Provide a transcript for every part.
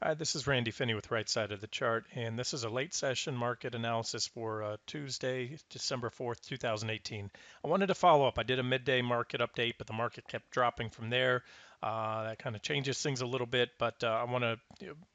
Hi, this is Randy Finney with Right Side of the Chart, and this is a late session market analysis for Tuesday, December 4th, 2018. I wanted to follow up. I did a midday market update, but the market kept dropping from there. That kind of changes things a little bit, but I want to,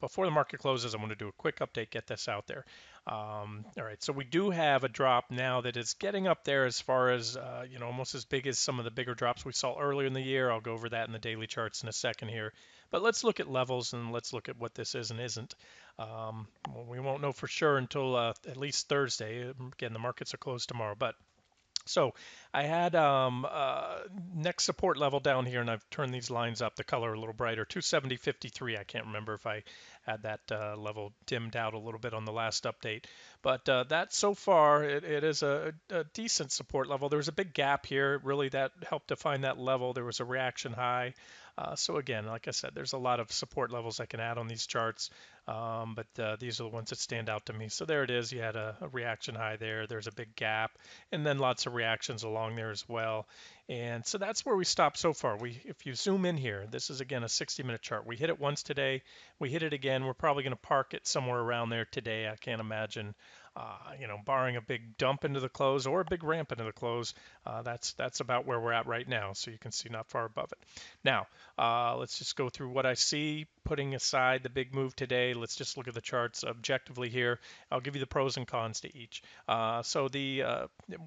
before the market closes, I want to do a quick update, get this out there. All right, so we do have a drop now that is getting up there as far as, almost as big as some of the bigger drops we saw earlier in the year. I'll go over that in the daily charts in a second here. But let's look at levels and let's look at what this is and isn't. Well, we won't know for sure until at least Thursday. Again, the markets are closed tomorrow. But so I had next support level down here, and I've turned these lines up, the color a little brighter, 270.53. I can't remember if I had that level dimmed out a little bit on the last update. But that so far, it is a decent support level. There was a big gap here. Really, that helped define that level. There was a reaction high. So again, like I said, there's a lot of support levels I can add on these charts, but these are the ones that stand out to me. So there it is. You had a reaction high there. There's a big gap, and then lots of reactions along there as well. And so that's where we stopped so far. If you zoom in here, this is again a 60-minute chart. We hit it once today. We hit it again. We're probably going to park it somewhere around there today. I can't imagine, barring a big dump into the close or a big ramp into the close. That's about where we're at right now. So you can see not far above it. Now, let's just go through what I see, putting aside the big move today. Let's just look at the charts objectively here. I'll give you the pros and cons to each. So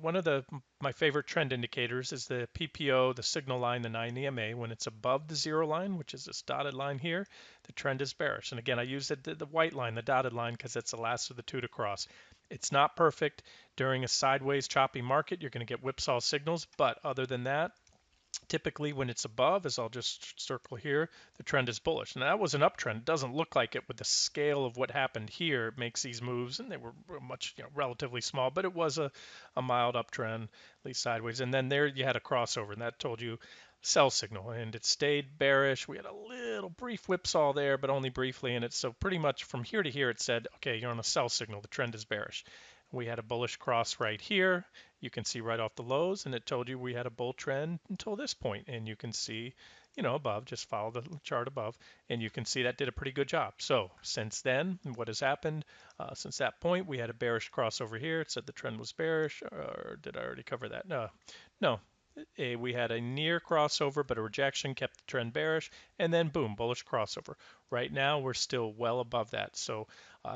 one of my favorite trend indicators is the PPO, the signal line, the 9 EMA. When it's above the zero line, which is this dotted line here, the trend is bearish. And again, I use the white line, the dotted line, because it's the last of the two to cross. It's not perfect. During a sideways choppy market, you're going to get whipsaw signals, but other than that, typically when it's above, as I'll just circle here, the trend is bullish. Now that was an uptrend. It doesn't look like it with the scale of what happened here. It makes these moves, and they were much, relatively small, but it was a mild uptrend, at least sideways. And then there you had a crossover, and that told you sell signal, and it stayed bearish. We had a little brief whipsaw there, but only briefly, and it's so pretty much from here to here it said, okay, you're on a sell signal. The trend is bearish. We had a bullish cross right here. You can see right off the lows, and it told you we had a bull trend until this point. And you can see, above, just follow the chart above, and you can see that did a pretty good job. So since then, what has happened? Since that point, we had a bearish cross over here. It said the trend was bearish, or did I already cover that? No, no. We had a near crossover, but a rejection kept the trend bearish, and then boom, bullish crossover. Right now, we're still well above that. So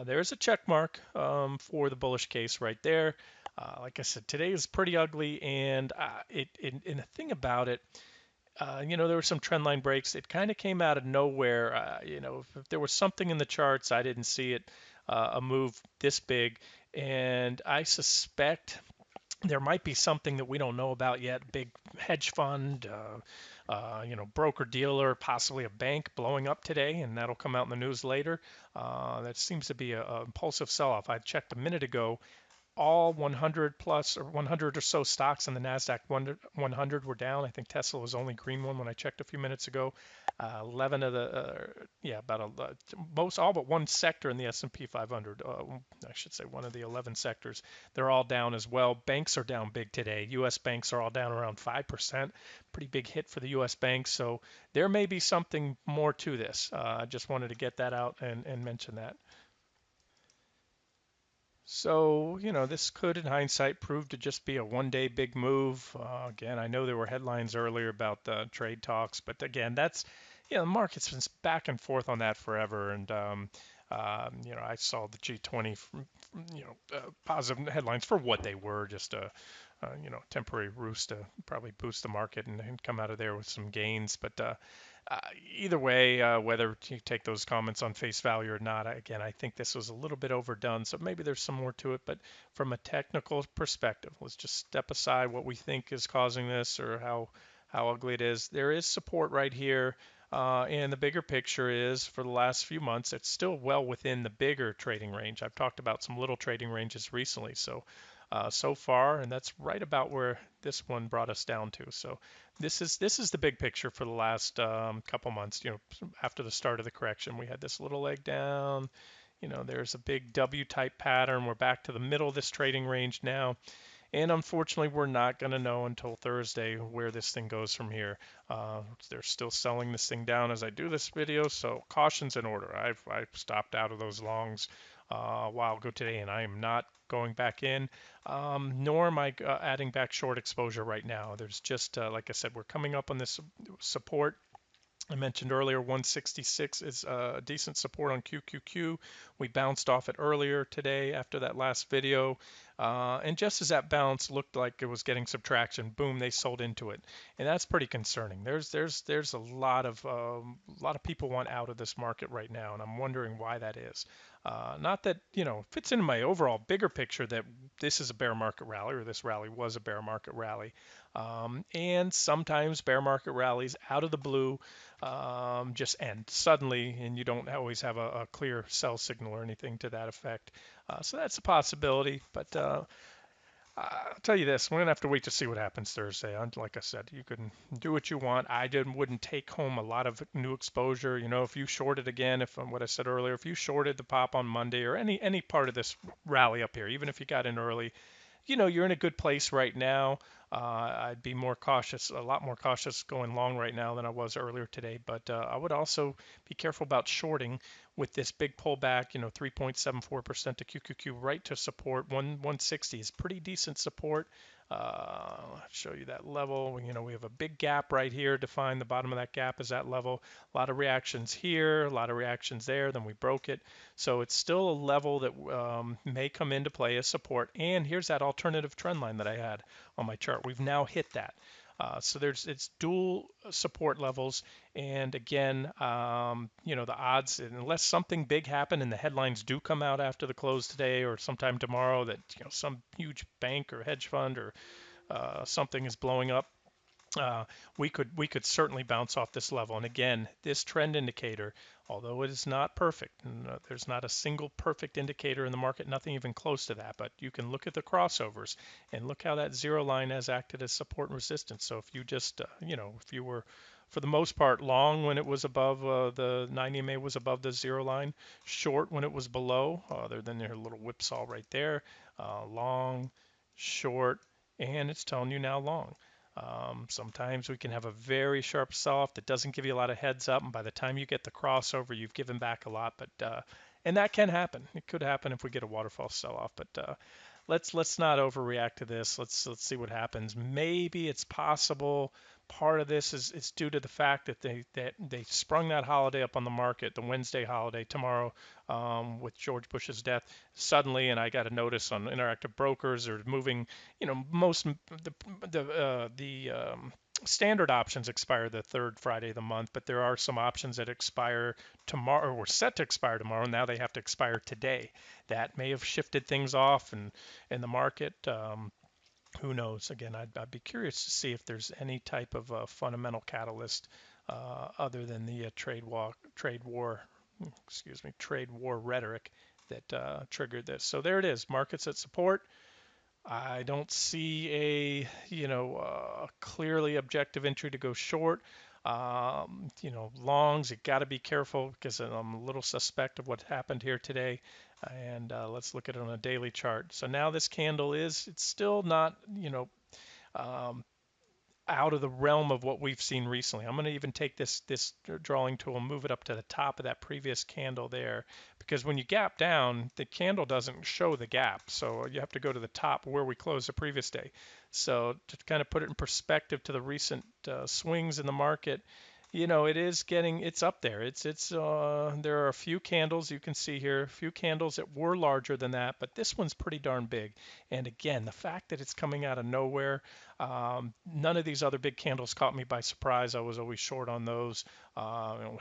there's a check mark for the bullish case right there. Like I said, today is pretty ugly, and and the thing about it, there were some trend line breaks. It kind of came out of nowhere. If there was something in the charts, I didn't see it, a move this big, and I suspect there might be something that we don't know about yet. Big hedge fund, broker dealer, possibly a bank blowing up today, and that'll come out in the news later. That seems to be a impulsive sell-off. I checked a minute ago, all 100 plus or 100 or so stocks in the Nasdaq 100 were down. I think Tesla was the only green one when I checked a few minutes ago. 11 of the about most all but one sector in the S&P 500. I should say one of the 11 sectors. They're all down as well. Banks are down big today. U.S. banks are all down around 5%. Pretty big hit for the U.S. banks. So there may be something more to this. I just wanted to get that out and mention that. So, this could, in hindsight, prove to just be a one-day big move. Again, I know there were headlines earlier about the trade talks, but again, the market's been back and forth on that forever. And, I saw the G20, positive headlines for what they were, just temporary roost to probably boost the market and come out of there with some gains. But uh, either way, whether you take those comments on face value or not, again, I think this was a little bit overdone. So maybe there's some more to it. But from a technical perspective, let's just step aside what we think is causing this or how ugly it is. There is support right here. And the bigger picture is for the last few months, it's still well within the bigger trading range. I've talked about some little trading ranges recently. So far, and that's right about where this one brought us down to. So this is the big picture for the last couple months. After the start of the correction, we had this little leg down. There's a big W type pattern. We're back to the middle of this trading range now. And unfortunately, we're not going to know until Thursday where this thing goes from here. They're still selling this thing down as I do this video, so caution's in order. I've stopped out of those longs a while ago today, and I am not going back in, nor am I adding back short exposure right now. There's just, like I said, we're coming up on this support. I mentioned earlier 166 is a decent support on QQQ. We bounced off it earlier today after that last video. And just as that bounce looked like it was getting some traction, boom, they sold into it. And that's pretty concerning. There's a lot of people want out of this market right now, and I'm wondering why that is. Not that, fits into my overall bigger picture that this is a bear market rally, or this rally was a bear market rally. And sometimes bear market rallies out of the blue just end suddenly, and you don't always have a clear sell signal or anything to that effect. So that's a possibility, but I'll tell you this, we're gonna have to wait to see what happens Thursday. Like I said, you can do what you want. I wouldn't take home a lot of new exposure. If you shorted again, if what I said earlier, if you shorted the pop on Monday or any part of this rally up here, even if you got in early, you're in a good place right now. I'd be more cautious, a lot more cautious going long right now than I was earlier today. But I would also be careful about shorting with this big pullback, 3.74% to QQQ right to support. 160 is pretty decent support. I'll show you that level. We have a big gap right here. Define the bottom of that gap as that level. A lot of reactions here, a lot of reactions there. Then we broke it. So it's still a level that may come into play as support. And here's that alternative trend line that I had on my chart. We've now hit that. So it's dual support levels, and again, the odds, unless something big happened and the headlines do come out after the close today or sometime tomorrow that some huge bank or hedge fund or something is blowing up, uh, we could certainly bounce off this level. And again, this trend indicator, although it is not perfect, and there's not a single perfect indicator in the market, nothing even close to that, but you can look at the crossovers and look how that zero line has acted as support and resistance. So if you just, if you were for the most part long when it was above the 90 MA was above the zero line, short when it was below, other than their little whipsaw right there, long, short, and it's telling you now long. Sometimes we can have a very sharp sell-off that doesn't give you a lot of heads up, and by the time you get the crossover, you've given back a lot. But and that can happen. It could happen if we get a waterfall sell-off. But let's not overreact to this. Let's see what happens. Maybe it's possible part of this is due to the fact that they sprung that holiday up on the market, the Wednesday holiday tomorrow, with George Bush's death suddenly, and I got a notice on Interactive Brokers are moving. Most the standard options expire the third Friday of the month, but there are some options that expire tomorrow or were set to expire tomorrow. Now they have to expire today. That may have shifted things off and in the market. Who knows? Again, I'd be curious to see if there's any type of fundamental catalyst other than the trade war rhetoric that triggered this. So there it is. Markets at support. I don't see clearly objective entry to go short. Longs, you got to be careful because I'm a little suspect of what happened here today. And let's look at it on a daily chart. So now this candle it's still not, um, out of the realm of what we've seen recently. I'm going to even take this drawing tool and move it up to the top of that previous candle there, because when you gap down, the candle doesn't show the gap. So you have to go to the top where we closed the previous day. So to kind of put it in perspective to the recent swings in the market, it's up there. There are a few candles you can see here, a few candles that were larger than that, but this one's pretty darn big. And again, the fact that it's coming out of nowhere, none of these other big candles caught me by surprise. I was always short on those.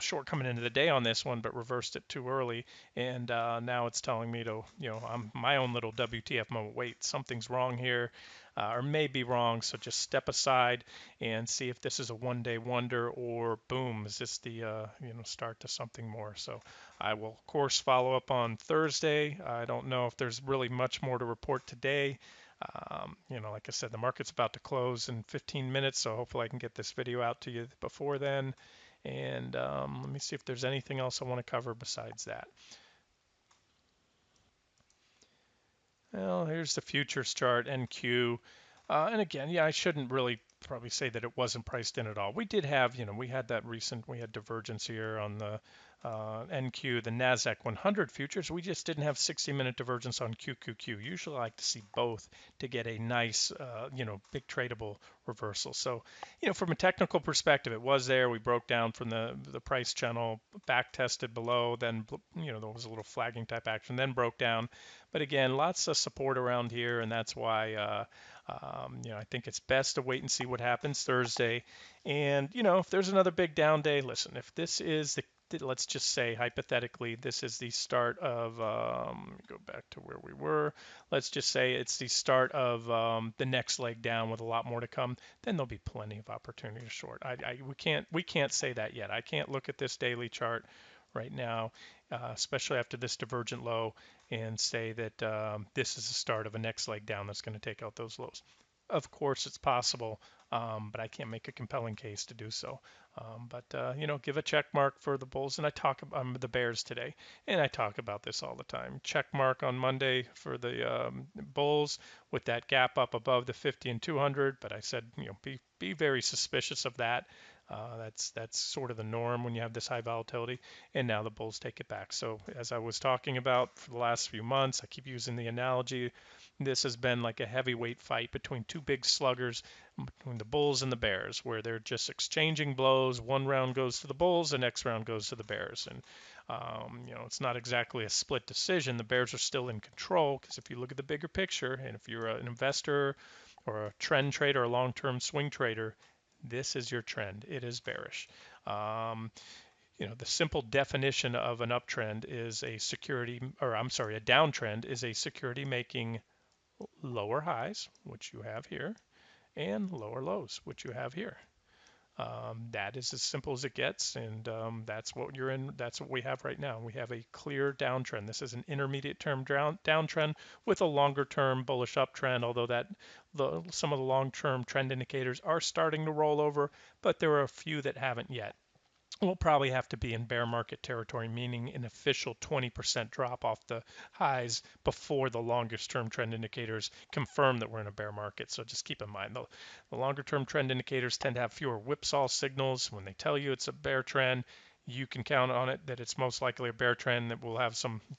Short coming into the day on this one, but reversed it too early. And now it's telling me to, I'm my own little WTF moment. Wait, something's wrong here, or may be wrong. So just step aside and see if this is a one-day wonder, or boom, is this the start to something more. So I will of course follow up on Thursday. I don't know if there's really much more to report today. Like I said, the market's about to close in 15 minutes, so hopefully I can get this video out to you before then. And let me see if there's anything else I want to cover besides that. Well, here's the futures chart, NQ. And again, yeah, I shouldn't really probably say that it wasn't priced in at all. We did have, we had we had divergence here on the NQ, the NASDAQ 100 futures. We just didn't have 60-minute divergence on QQQ. Usually I like to see both to get a nice, big tradable reversal. So, from a technical perspective, it was there. We broke down from the price channel, back tested below, then, there was a little flagging type action, then broke down. But again, lots of support around here, and that's why I think it's best to wait and see what happens Thursday. And if there's another big down day, listen, if this is let's just say hypothetically, this is the start of, go back to where we were. Let's just say it's the start of the next leg down with a lot more to come. Then there'll be plenty of opportunity to short. We can't say that yet. I can't look at this daily chart right now, especially after this divergent low, and say that this is the start of a next leg down that's going to take out those lows. Of course, it's possible, but I can't make a compelling case to do so. But give a check mark for the Bulls, and I talk about the Bears today, and I talk about this all the time. Check mark on Monday for the Bulls with that gap up above the 50 and 200, but I said, be very suspicious of that. That's sort of the norm when you have this high volatility, and now the Bulls take it back. So as I was talking about for the last few months, I keep using the analogy. This has been like a heavyweight fight between two big sluggers, between the Bulls and the Bears, where they're just exchanging blows. One round goes to the Bulls, the next round goes to the Bears, and it's not exactly a split decision. The Bears are still in control because if you look at the bigger picture, and if you're an investor or a trend trader, a long-term swing trader, this is your trend. It is bearish. The simple definition of an uptrend is a downtrend is a security making lower highs, which you have here, and lower lows, which you have here. That is as simple as it gets, and that's what you're in. That's what we have right now. We have a clear downtrend. This is an intermediate term downtrend with a longer term bullish uptrend, although some of the long term trend indicators are starting to roll over, but there are a few that haven't yet. We'll probably have to be in bear market territory, meaning an official 20% drop off the highs before the longest term trend indicators confirm that we're in a bear market. So just keep in mind, the longer term trend indicators tend to have fewer whipsaw signals. When they tell you it's a bear trend, you can count on it that it's most likely a bear trend that will have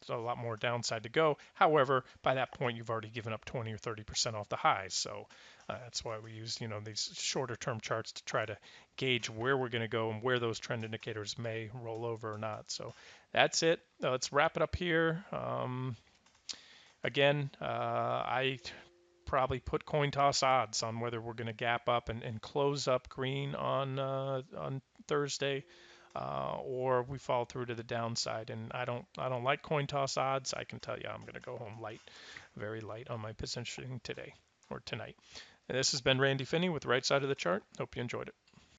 a lot more downside to go. However, by that point, you've already given up 20 or 30% off the highs. So that's why we use, these shorter term charts to try to gauge where we're going to go and where those trend indicators may roll over or not. So that's it. Let's wrap it up here. Again, I probably put coin toss odds on whether we're going to gap up and close up green on Thursday, or we fall through to the downside. And I don't like coin toss odds. I can tell you I'm going to go home light, very light on my positioning today or tonight. And this has been Randy Finney with the Right Side of the Chart. Hope you enjoyed it.